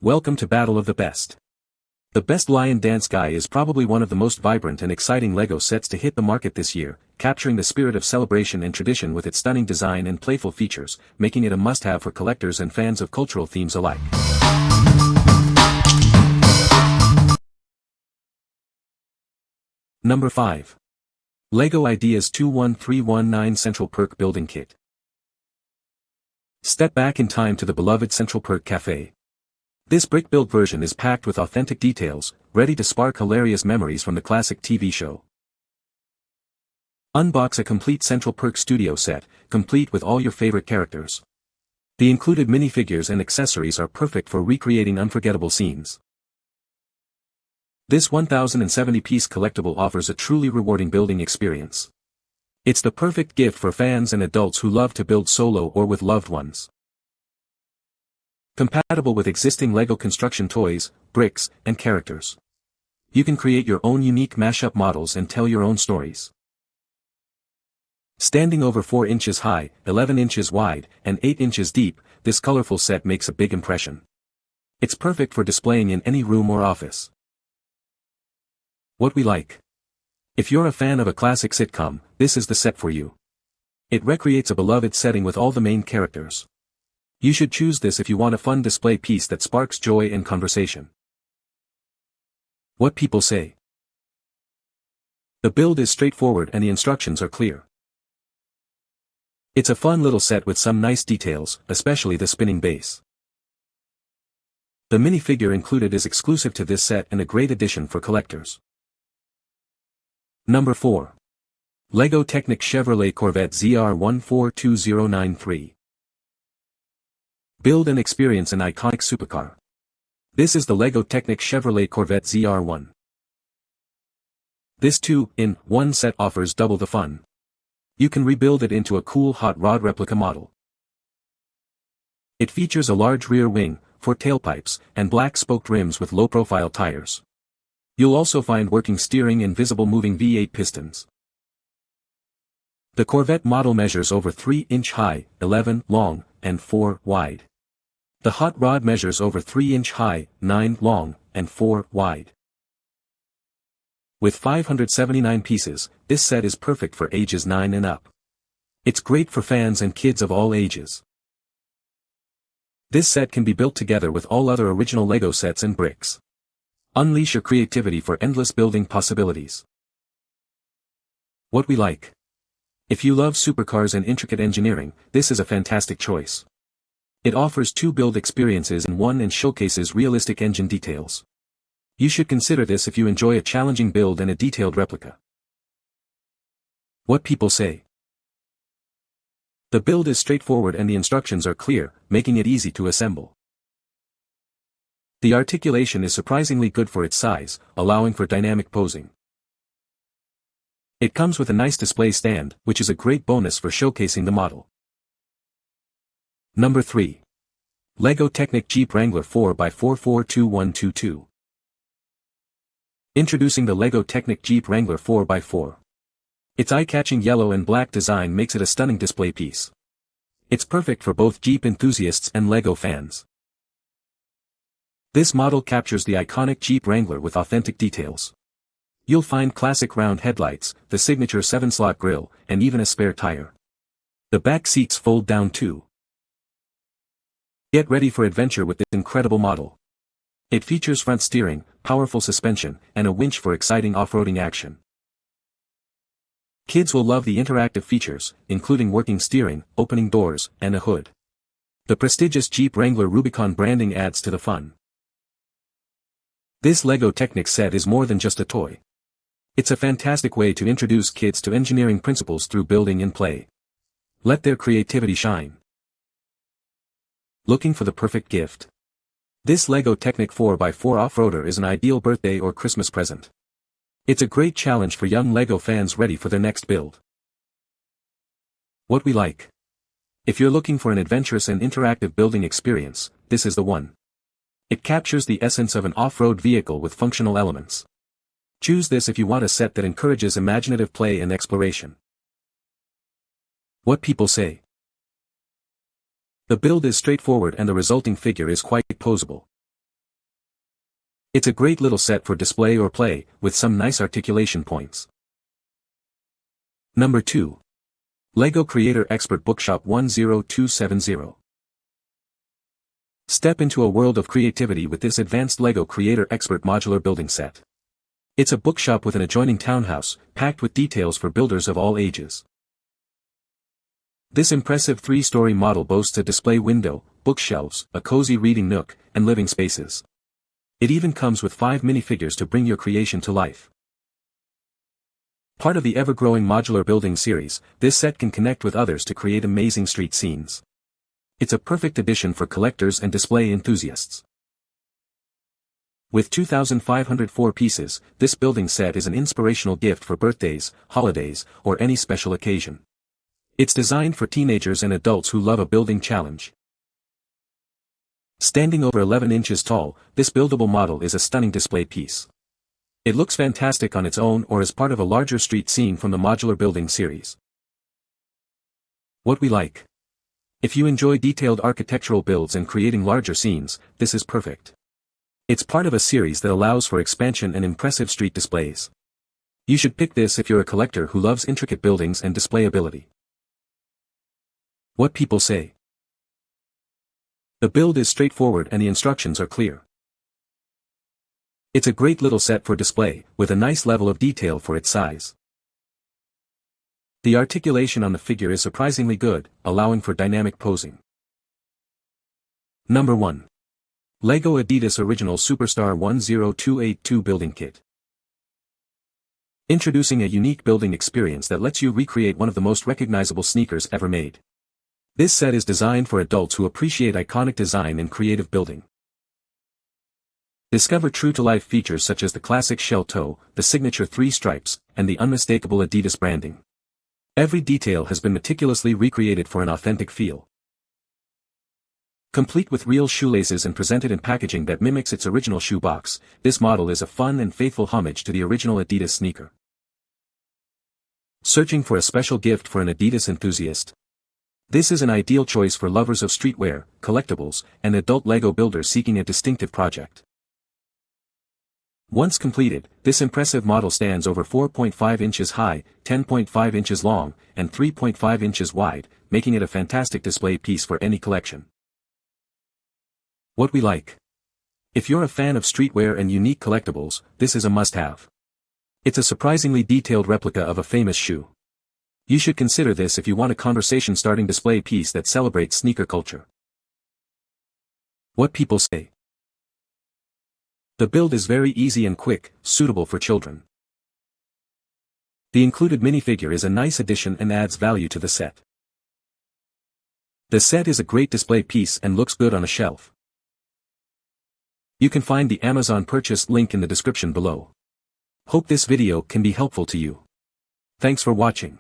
Welcome to Battle of the Best. The Best Lion Dance Guy is probably one of the most vibrant and exciting LEGO sets to hit the market this year, capturing the spirit of celebration and tradition with its stunning design and playful features, making it a must-have for collectors and fans of cultural themes alike. Number 5. LEGO Ideas 21319 Central Perk Building Kit. Step back in time to the beloved Central Perk Cafe. This brick-built version is packed with authentic details, ready to spark hilarious memories from the classic TV show. Unbox a complete Central Perk Studio set, complete with all your favorite characters. The included minifigures and accessories are perfect for recreating unforgettable scenes. This 1070-piece collectible offers a truly rewarding building experience. It's the perfect gift for fans and adults who love to build solo or with loved ones. Compatible with existing LEGO construction toys, bricks, and characters. You can create your own unique mashup models and tell your own stories. Standing over 4 inches high, 11 inches wide, and 8 inches deep, this colorful set makes a big impression. It's perfect for displaying in any room or office. What we like. If you're a fan of a classic sitcom, this is the set for you. It recreates a beloved setting with all the main characters. You should choose this if you want a fun display piece that sparks joy and conversation. What people say. The build is straightforward and the instructions are clear. It's a fun little set with some nice details, especially the spinning base. The minifigure included is exclusive to this set and a great addition for collectors. Number 4. LEGO Technic Chevrolet Corvette ZR142093. Build and experience an iconic supercar. This is the LEGO Technic Chevrolet Corvette ZR1. This 2-in-1 set offers double the fun. You can rebuild it into a cool hot rod replica model. It features a large rear wing, 4 tailpipes, and black spoked rims with low-profile tires. You'll also find working steering and visible moving V8 pistons. The Corvette model measures over 3 inch high, 11 long, and 4 wide. The hot rod measures over 3 inch high, 9 long, and 4 wide. With 579 pieces, this set is perfect for ages 9 and up. It's great for fans and kids of all ages. This set can be built together with all other original LEGO sets and bricks. Unleash your creativity for endless building possibilities. What we like. If you love supercars and intricate engineering, this is a fantastic choice. It offers 2 build experiences in one and showcases realistic engine details. You should consider this if you enjoy a challenging build and a detailed replica. What people say. The build is straightforward and the instructions are clear, making it easy to assemble. The articulation is surprisingly good for its size, allowing for dynamic posing. It comes with a nice display stand, which is a great bonus for showcasing the model. Number 3. LEGO Technic Jeep Wrangler 4x4 Introducing the LEGO Technic Jeep Wrangler 4x4. Its eye-catching yellow and black design makes it a stunning display piece. It's perfect for both Jeep enthusiasts and LEGO fans. This model captures the iconic Jeep Wrangler with authentic details. You'll find classic round headlights, the signature 7-slot grille, and even a spare tire. The back seats fold down too. Get ready for adventure with this incredible model. It features front steering, powerful suspension, and a winch for exciting off-roading action. Kids will love the interactive features, including working steering, opening doors, and a hood. The prestigious Jeep Wrangler Rubicon branding adds to the fun. This LEGO Technic set is more than just a toy. It's a fantastic way to introduce kids to engineering principles through building and play. Let their creativity shine. Looking for the perfect gift? This LEGO Technic 4x4 off-roader is an ideal birthday or Christmas present. It's a great challenge for young LEGO fans ready for their next build. What we like. If you're looking for an adventurous and interactive building experience, this is the one. It captures the essence of an off-road vehicle with functional elements. Choose this if you want a set that encourages imaginative play and exploration. What people say. The build is straightforward and the resulting figure is quite posable. It's a great little set for display or play, with some nice articulation points. Number 2. LEGO Creator Expert Bookshop 10270. Step into a world of creativity with this advanced LEGO Creator Expert modular building set. It's a bookshop with an adjoining townhouse, packed with details for builders of all ages. This impressive 3-story model boasts a display window, bookshelves, a cozy reading nook, and living spaces. It even comes with 5 minifigures to bring your creation to life. Part of the ever-growing modular building series, this set can connect with others to create amazing street scenes. It's a perfect addition for collectors and display enthusiasts. With 2,504 pieces, this building set is an inspirational gift for birthdays, holidays, or any special occasion. It's designed for teenagers and adults who love a building challenge. Standing over 11 inches tall, this buildable model is a stunning display piece. It looks fantastic on its own or as part of a larger street scene from the modular building series. What we like. If you enjoy detailed architectural builds and creating larger scenes, this is perfect. It's part of a series that allows for expansion and impressive street displays. You should pick this if you're a collector who loves intricate buildings and display ability. What people say. The build is straightforward and the instructions are clear. It's a great little set for display, with a nice level of detail for its size. The articulation on the figure is surprisingly good, allowing for dynamic posing. Number 1. LEGO Adidas Original Superstar 10282 Building Kit. Introducing a unique building experience that lets you recreate one of the most recognizable sneakers ever made. This set is designed for adults who appreciate iconic design and creative building. Discover true-to-life features such as the classic shell toe, the signature 3 stripes, and the unmistakable Adidas branding. Every detail has been meticulously recreated for an authentic feel. Complete with real shoelaces and presented in packaging that mimics its original shoe box, this model is a fun and faithful homage to the original Adidas sneaker. Searching for a special gift for an Adidas enthusiast? This is an ideal choice for lovers of streetwear, collectibles, and adult LEGO builders seeking a distinctive project. Once completed, this impressive model stands over 4.5 inches high, 10.5 inches long, and 3.5 inches wide, making it a fantastic display piece for any collection. What we like. If you're a fan of streetwear and unique collectibles, this is a must-have. It's a surprisingly detailed replica of a famous shoe. You should consider this if you want a conversation-starting display piece that celebrates sneaker culture. What people say. The build is very easy and quick, suitable for children. The included minifigure is a nice addition and adds value to the set. The set is a great display piece and looks good on a shelf. You can find the Amazon purchase link in the description below. Hope this video can be helpful to you. Thanks for watching.